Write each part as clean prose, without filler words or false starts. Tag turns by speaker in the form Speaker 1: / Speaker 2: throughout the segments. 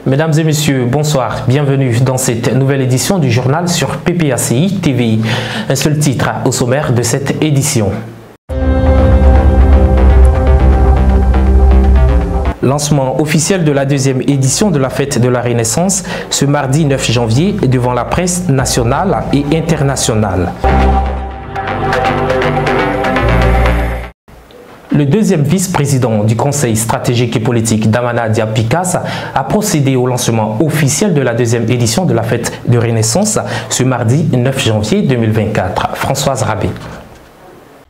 Speaker 1: Mesdames et messieurs, bonsoir. Bienvenue dans cette nouvelle édition du journal sur PPACI TV. Un seul titre au sommaire de cette édition. Lancement officiel de la deuxième édition de la fête de la Renaissance ce mardi 9 janvier devant la presse nationale et internationale. Le deuxième vice-président du Conseil stratégique et politique, Damana Diapikas, a procédé au lancement officiel de la deuxième édition de la fête de Renaissance ce mardi 9 janvier 2024. Françoise Rabé.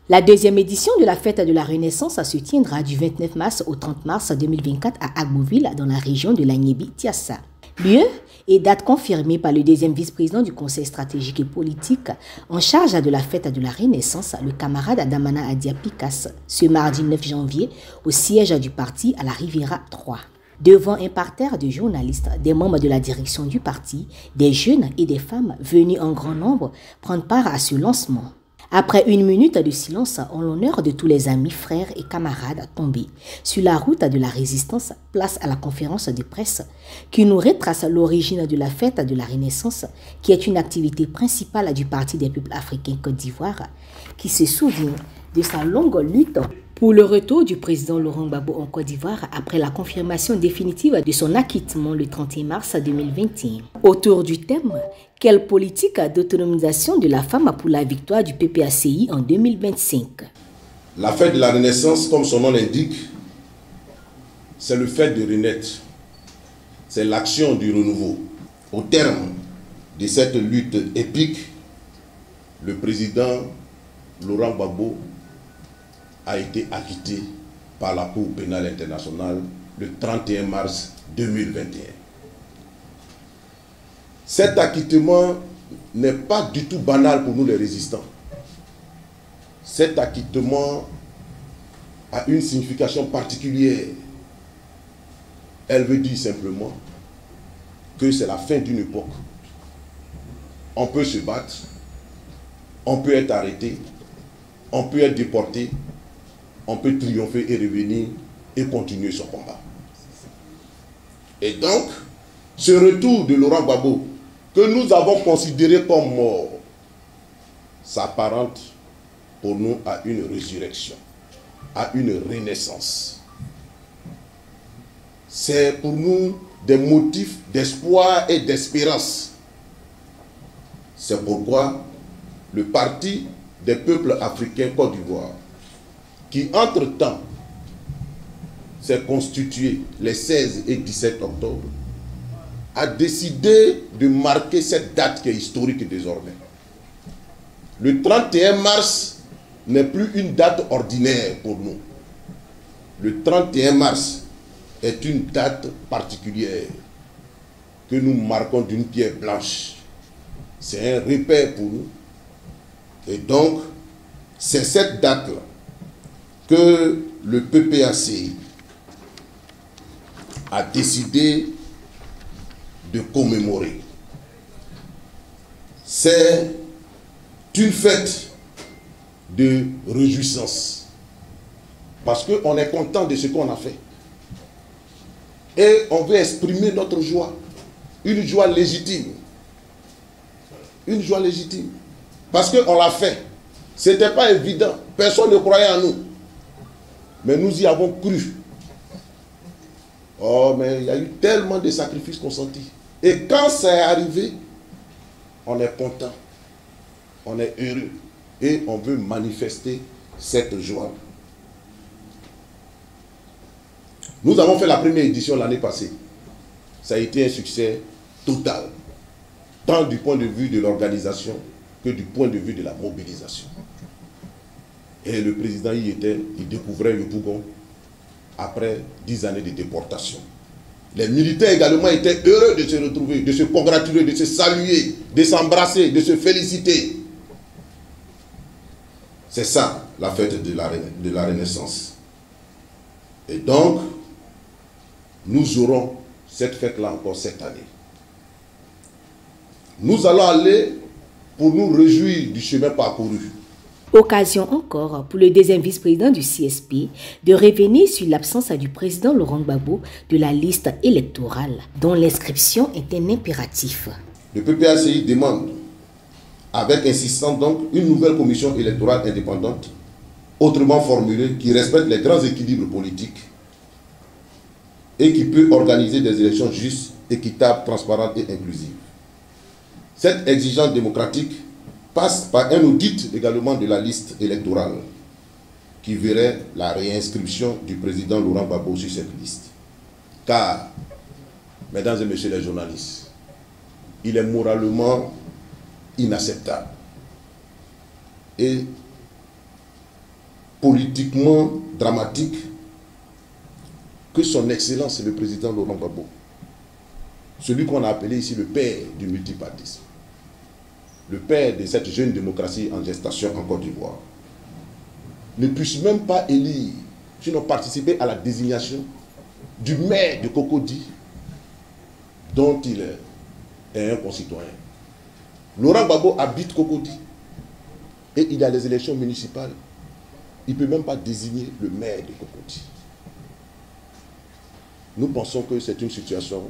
Speaker 2: La deuxième édition de la fête de la Renaissance se tiendra du 29 mars au 30 mars 2024 à Agboville, dans la région de l'Agnébi-Tiassa. Lieu et date confirmée par le deuxième vice-président du Conseil stratégique et politique en charge de la fête de la Renaissance, le camarade Damana Diapikas, ce mardi 9 janvier au siège du parti à la Riviera 3. Devant un parterre de journalistes, des membres de la direction du parti, des jeunes et des femmes venus en grand nombre prendre part à ce lancement. Après une minute de silence en l'honneur de tous les amis, frères et camarades tombés sur la route de la résistance, place à la conférence de presse qui nous retrace l'origine de la fête de la Renaissance, qui est une activité principale du Parti des peuples africains Côte d'Ivoire, qui se souvient de sa longue lutte pour le retour du président Laurent Gbagbo en Côte d'Ivoire après la confirmation définitive de son acquittement le 31 mars 2021. Autour du thème « Quelle politique d'autonomisation de la femme pour la victoire du PPACI en 2025 ?»
Speaker 3: La fête de la Renaissance, comme son nom l'indique, c'est le fait de renaître. C'est l'action du renouveau. Au terme de cette lutte épique, le président Laurent Gbagbo a été acquitté par la Cour pénale internationale le 31 mars 2021. Cet acquittement n'est pas du tout banal pour nous les résistants. Cet acquittement a une signification particulière. Elle veut dire simplement que c'est la fin d'une époque. On peut se battre, on peut être arrêté, on peut être déporté, on peut triompher et revenir et continuer son combat. Et donc, ce retour de Laurent Gbagbo, que nous avons considéré comme mort, s'apparente pour nous à une résurrection, à une renaissance. C'est pour nous des motifs d'espoir et d'espérance. C'est pourquoi le Parti des peuples africains Côte d'Ivoire, qui entre-temps s'est constitué les 16 et 17 octobre, a décidé de marquer cette date qui est historique désormais. Le 31 mars n'est plus une date ordinaire pour nous. Le 31 mars est une date particulière que nous marquons d'une pierre blanche. C'est un repère pour nous. Et donc, c'est cette date-là que le PPACI a décidé de commémorer. C'est une fête de réjouissance parce qu'on est content de ce qu'on a fait et on veut exprimer notre joie, une joie légitime, parce qu'on l'a fait. Ce n'était pas évident, personne ne croyait en nous. Mais nous y avons cru. Oh, mais il y a eu tellement de sacrifices consentis. Et quand ça est arrivé, on est content, on est heureux. Et on veut manifester cette joie. Nous avons fait la première édition l'année passée. Ça a été un succès total, tant du point de vue de l'organisation que du point de vue de la mobilisation. Et le président y était, il découvrait le Bougon après 10 années de déportation. Les militaires également étaient heureux de se retrouver, de se congratuler, de se saluer, de s'embrasser, de se féliciter. C'est ça, la fête de la Renaissance. Et donc, nous aurons cette fête-là encore cette année. Nous allons aller pour nous réjouir du chemin parcouru.
Speaker 2: Occasion encore pour le deuxième vice-président du CSP de revenir sur l'absence du président Laurent Gbagbo de la liste électorale, dont l'inscription est un impératif.
Speaker 3: Le PPACI demande, avec insistance donc, une nouvelle commission électorale indépendante, autrement formulée, qui respecte les grands équilibres politiques et qui peut organiser des élections justes, équitables, transparentes et inclusives. Cette exigence démocratique passe par un audit également de la liste électorale qui verrait la réinscription du président Laurent Gbagbo sur cette liste. Car, mesdames et messieurs les journalistes, il est moralement inacceptable et politiquement dramatique que son Excellence le président Laurent Gbagbo, celui qu'on a appelé ici le père du multipartisme, le père de cette jeune démocratie en gestation en Côte d'Ivoire, ne puisse même pas élire, sinon participer à la désignation du maire de Cocody, dont il est un concitoyen. Laurent Gbagbo habite Cocody et il y a les élections municipales. Il ne peut même pas désigner le maire de Cocody. Nous pensons que c'est une situation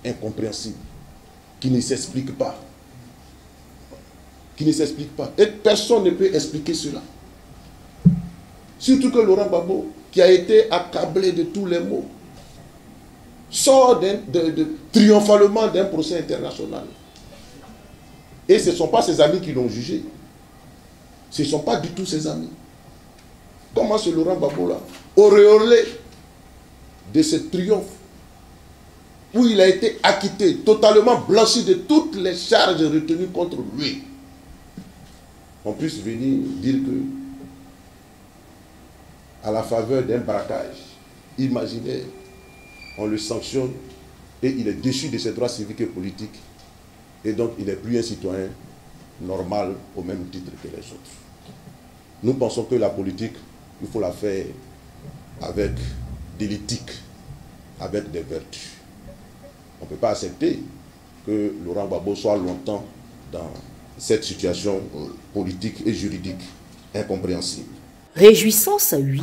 Speaker 3: incompréhensible, qui ne s'explique pas. Qui ne s'explique pas. Et personne ne peut expliquer cela. Surtout que Laurent Gbagbo, qui a été accablé de tous les maux, sort triomphalement d'un procès international. Et ce ne sont pas ses amis qui l'ont jugé. Ce ne sont pas du tout ses amis. Comment ce Laurent Gbagbo-là, auréolé de ce triomphe, où il a été acquitté, totalement blanchi de toutes les charges retenues contre lui, on puisse venir dire que, à la faveur d'un braquage imaginaire, on le sanctionne et il est déchu de ses droits civiques et politiques, et donc il n'est plus un citoyen normal au même titre que les autres. Nous pensons que la politique, il faut la faire avec de l'éthique, avec des vertus. On ne peut pas accepter que Laurent Gbagbo soit longtemps dans cette situation politique et juridique incompréhensible.
Speaker 2: Réjouissance, oui,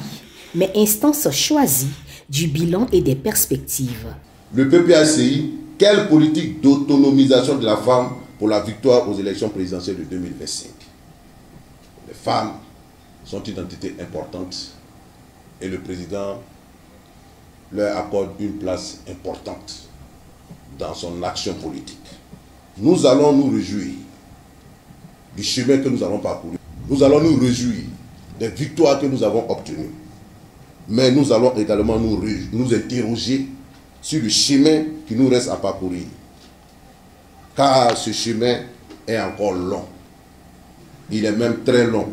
Speaker 2: mais instance choisie du bilan et des perspectives.
Speaker 3: Le PPACI, quelle politique d'autonomisation de la femme pour la victoire aux élections présidentielles de 2025? Les femmes sont une entité importante et le président leur accorde une place importante dans son action politique. Nous allons nous réjouir du chemin que nous allons parcourir. Nous allons nous réjouir des victoires que nous avons obtenues. Mais nous allons également nous interroger sur le chemin qui nous reste à parcourir. Car ce chemin est encore long. Il est même très long.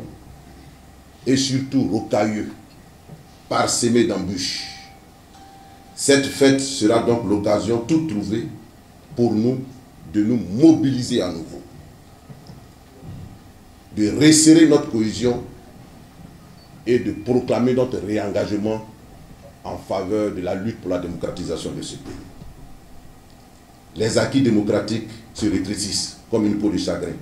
Speaker 3: Et surtout rocailleux, parsemé d'embûches. Cette fête sera donc l'occasion toute trouvée pour nous de nous mobiliser à nouveau, de resserrer notre cohésion et de proclamer notre réengagement en faveur de la lutte pour la démocratisation de ce pays. Les acquis démocratiques se rétrécissent comme une peau de chagrin.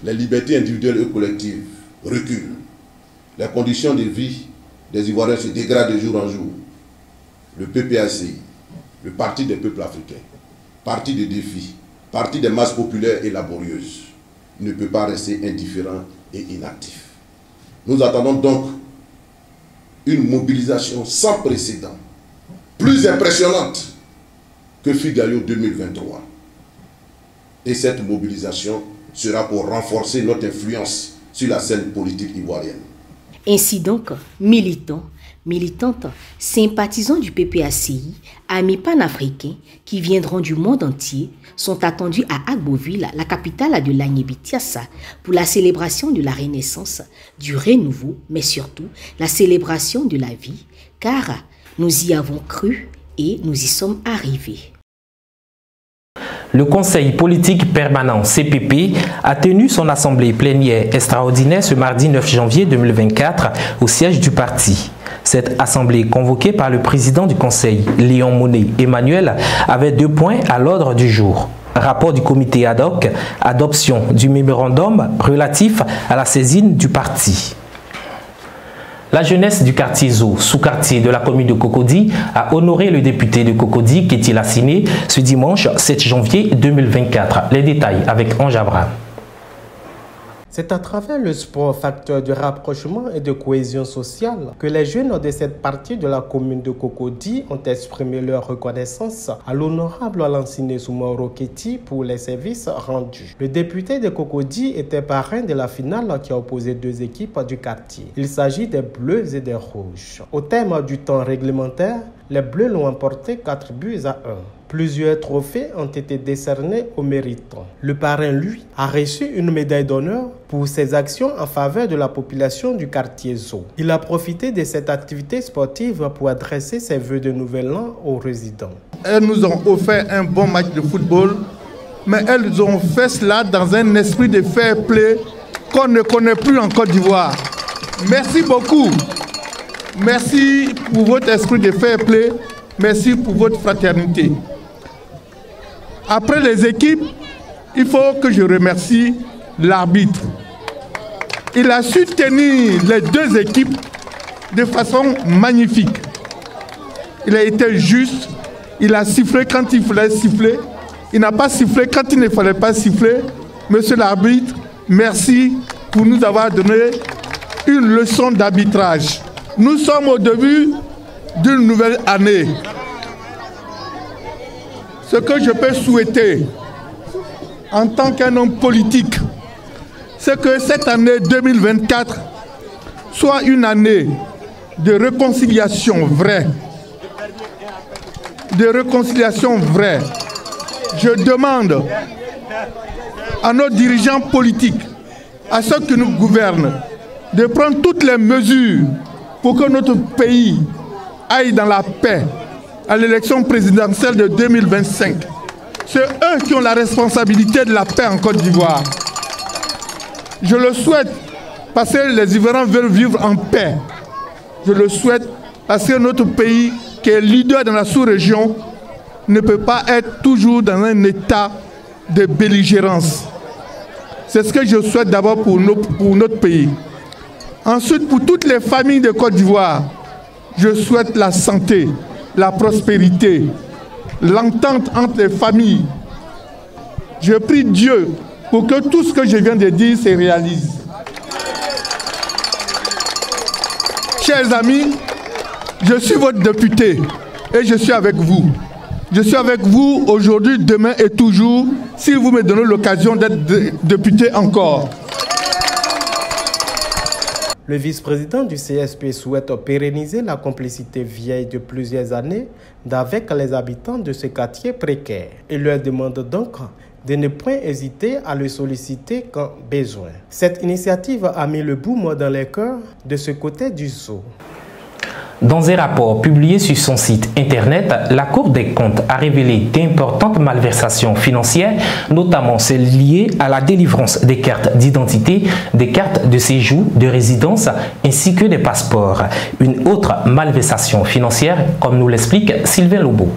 Speaker 3: Les libertés individuelles et collectives reculent. Les conditions de vie des Ivoiriens se dégradent de jour en jour. Le PPACI, le Parti des peuples africains, parti des défis, parti des masses populaires et laborieuses, ne peut pas rester indifférent et inactif. Nous attendons donc une mobilisation sans précédent, plus impressionnante que Figaro 2023. Et cette mobilisation sera pour renforcer notre influence sur la scène politique ivoirienne.
Speaker 2: Ainsi donc, militants, militantes, sympathisants du PPACI, amis panafricains qui viendront du monde entier, sont attendus à Agboville, la capitale de l'Agnébi-Tiassa, pour la célébration de la renaissance, du renouveau, mais surtout la célébration de la vie, car nous y avons cru et nous y sommes arrivés.
Speaker 1: Le Conseil politique permanent CPP a tenu son assemblée plénière extraordinaire ce mardi 9 janvier 2024 au siège du parti. Cette assemblée convoquée par le président du Conseil, Léon Monnet Emmanuel, avait 2 points à l'ordre du jour. Rapport du comité ad hoc, adoption du mémorandum relatif à la saisine du parti. La jeunesse du quartier Zo, sous-quartier de la commune de Cocody, a honoré le député de Cocody, Kétil Assiné, ce dimanche 7 janvier 2024. Les détails avec Ange Abraham.
Speaker 4: C'est à travers le sport, facteur de rapprochement et de cohésion sociale, que les jeunes de cette partie de la commune de Cocody ont exprimé leur reconnaissance à l'honorable Lansine Soumaoro Kéti pour les services rendus. Le député de Cocody était parrain de la finale qui a opposé deux équipes du quartier. Il s'agit des Bleus et des Rouges. Au terme du temps réglementaire, les Bleus l'ont emporté 4 buts à 1. Plusieurs trophées ont été décernés aux méritants. Le parrain, lui, a reçu une médaille d'honneur pour ses actions en faveur de la population du quartier Zo. Il a profité de cette activité sportive pour adresser ses vœux de nouvel an aux résidents.
Speaker 5: Elles nous ont offert un bon match de football, mais elles ont fait cela dans un esprit de fair play qu'on ne connaît plus en Côte d'Ivoire. Merci beaucoup. Merci pour votre esprit de fair play. Merci pour votre fraternité. Après les équipes, il faut que je remercie l'arbitre. Il a su tenir les deux équipes de façon magnifique. Il a été juste, il a sifflé quand il fallait siffler, il n'a pas sifflé quand il ne fallait pas siffler. Monsieur l'arbitre, merci pour nous avoir donné une leçon d'arbitrage. Nous sommes au début d'une nouvelle année. Ce que je peux souhaiter en tant qu'un homme politique, c'est que cette année 2024 soit une année de réconciliation vraie. De réconciliation vraie. Je demande à nos dirigeants politiques, à ceux qui nous gouvernent, de prendre toutes les mesures pour que notre pays aille dans la paix à l'élection présidentielle de 2025. C'est eux qui ont la responsabilité de la paix en Côte d'Ivoire. Je le souhaite parce que les Ivoiriens veulent vivre en paix. Je le souhaite parce que notre pays, qui est leader dans la sous-région, ne peut pas être toujours dans un état de belligérance. C'est ce que je souhaite d'abord pour notre pays. Ensuite, pour toutes les familles de Côte d'Ivoire, je souhaite la santé, la prospérité, l'entente entre les familles. Je prie Dieu pour que tout ce que je viens de dire se réalise. Chers amis, je suis votre député et je suis avec vous. Je suis avec vous aujourd'hui, demain et toujours, si vous me donnez l'occasion d'être député encore.
Speaker 4: Le vice-président du CSP souhaite pérenniser la complicité vieille de plusieurs années avec les habitants de ce quartier précaire. Il leur demande donc de ne point hésiter à le solliciter quand besoin. Cette initiative a mis le baume dans les cœurs de ce côté du Zo.
Speaker 1: Dans un rapport publié sur son site internet, la Cour des comptes a révélé d'importantes malversations financières, notamment celles liées à la délivrance des cartes d'identité, des cartes de séjour, de résidence, ainsi que des passeports. Une autre malversation financière, comme nous l'explique Sylvain Lobo.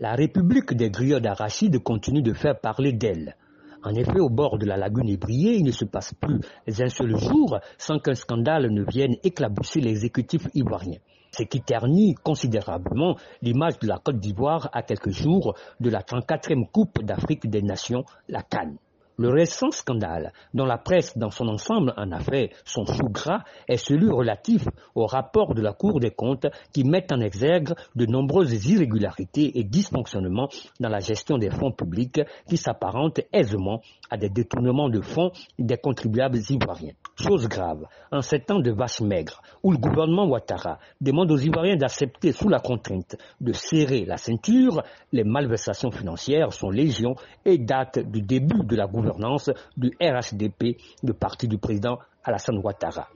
Speaker 6: La République des griots d'arachide continue de faire parler d'elle. En effet, au bord de la lagune ébriée, il ne se passe plus un seul jour sans qu'un scandale ne vienne éclabousser l'exécutif ivoirien. Ce qui ternit considérablement l'image de la Côte d'Ivoire à quelques jours de la 34e Coupe d'Afrique des Nations, la CAN. Le récent scandale, dont la presse dans son ensemble en a fait son chou gras, est celui relatif au rapport de la Cour des comptes qui met en exergue de nombreuses irrégularités et dysfonctionnements dans la gestion des fonds publics qui s'apparentent aisément à des détournements de fonds des contribuables ivoiriens. Chose grave, en ces temps de vaches maigres, où le gouvernement Ouattara demande aux Ivoiriens d'accepter sous la contrainte de serrer la ceinture, les malversations financières sont légion et datent du début de la gouvernance du RHDP, le parti du président Alassane Ouattara.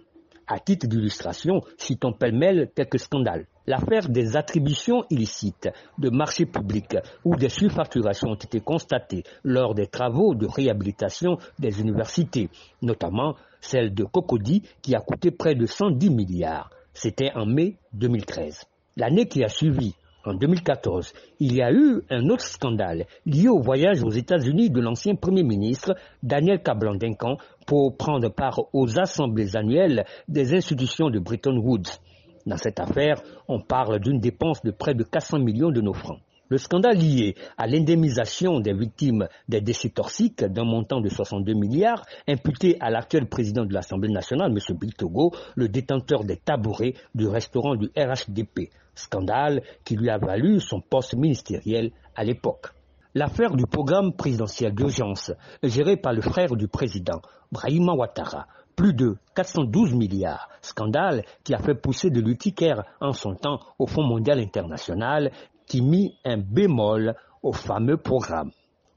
Speaker 6: À titre d'illustration, citons pêle-mêle quelques scandales. L'affaire des attributions illicites de marchés publics où des surfacturations ont été constatées lors des travaux de réhabilitation des universités, notamment celle de Cocody qui a coûté près de 110 milliards. C'était en mai 2013. L'année qui a suivi, En 2014, il y a eu un autre scandale lié au voyage aux États-Unis de l'ancien Premier ministre Daniel Kablan-Duncan pour prendre part aux assemblées annuelles des institutions de Bretton Woods. Dans cette affaire, on parle d'une dépense de près de 400 millions de nos francs. Le scandale lié à l'indemnisation des victimes des déchets toxiques d'un montant de 62 milliards, imputé à l'actuel président de l'Assemblée nationale, M. Biltogo, le détenteur des tabourets du restaurant du RHDP. Scandale qui lui a valu son poste ministériel à l'époque. L'affaire du programme présidentiel d'urgence, géré par le frère du président, Brahima Ouattara, plus de 412 milliards. Scandale qui a fait pousser de l'urticaire en son temps au Fonds mondial international, qui mit un bémol au fameux programme.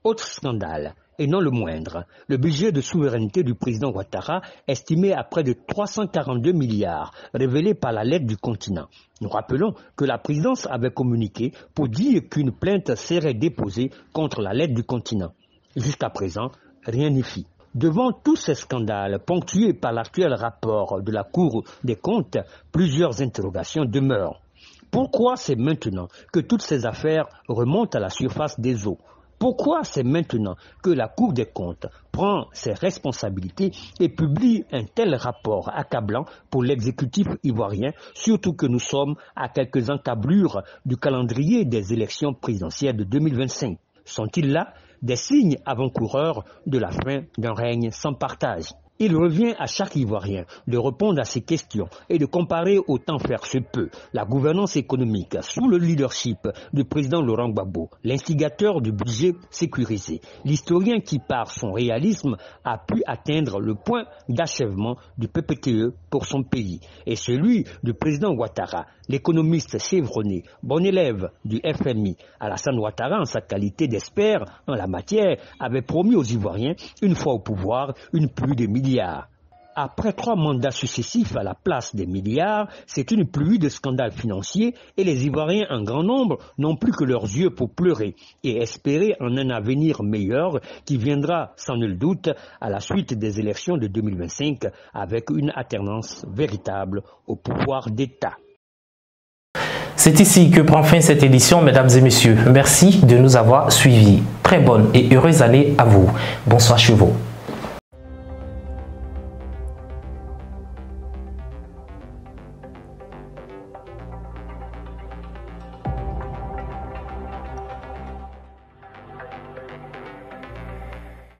Speaker 6: Autre scandale, et non le moindre, le budget de souveraineté du président Ouattara, estimé à près de 342 milliards, révélé par la lettre du continent. Nous rappelons que la présidence avait communiqué pour dire qu'une plainte serait déposée contre la lettre du continent. Jusqu'à présent, rien n'y fit. Devant tous ces scandales ponctués par l'actuel rapport de la Cour des comptes, plusieurs interrogations demeurent. Pourquoi c'est maintenant que toutes ces affaires remontent à la surface des eaux? Pourquoi c'est maintenant que la Cour des comptes prend ses responsabilités et publie un tel rapport accablant pour l'exécutif ivoirien, surtout que nous sommes à quelques encablures du calendrier des élections présidentielles de 2025? Sont-ils là des signes avant-coureurs de la fin d'un règne sans partage? Il revient à chaque Ivoirien de répondre à ces questions et de comparer autant faire se peut la gouvernance économique sous le leadership du président Laurent Gbagbo, l'instigateur du budget sécurisé, l'historien qui par son réalisme a pu atteindre le point d'achèvement du PPTE pour son pays, et celui du président Ouattara, l'économiste chevronné, bon élève du FMI. Alassane Ouattara, en sa qualité d'expert en la matière, avait promis aux Ivoiriens, une fois au pouvoir, une pluie de milliards. Après 3 mandats successifs à la place des milliards, c'est une pluie de scandales financiers et les Ivoiriens en grand nombre n'ont plus que leurs yeux pour pleurer et espérer en un avenir meilleur qui viendra sans nul doute à la suite des élections de 2025 avec une alternance véritable au pouvoir d'État.
Speaker 1: C'est ici que prend fin cette édition, mesdames et messieurs. Merci de nous avoir suivis. Très bonne et heureuse année à vous. Bonsoir chez vous.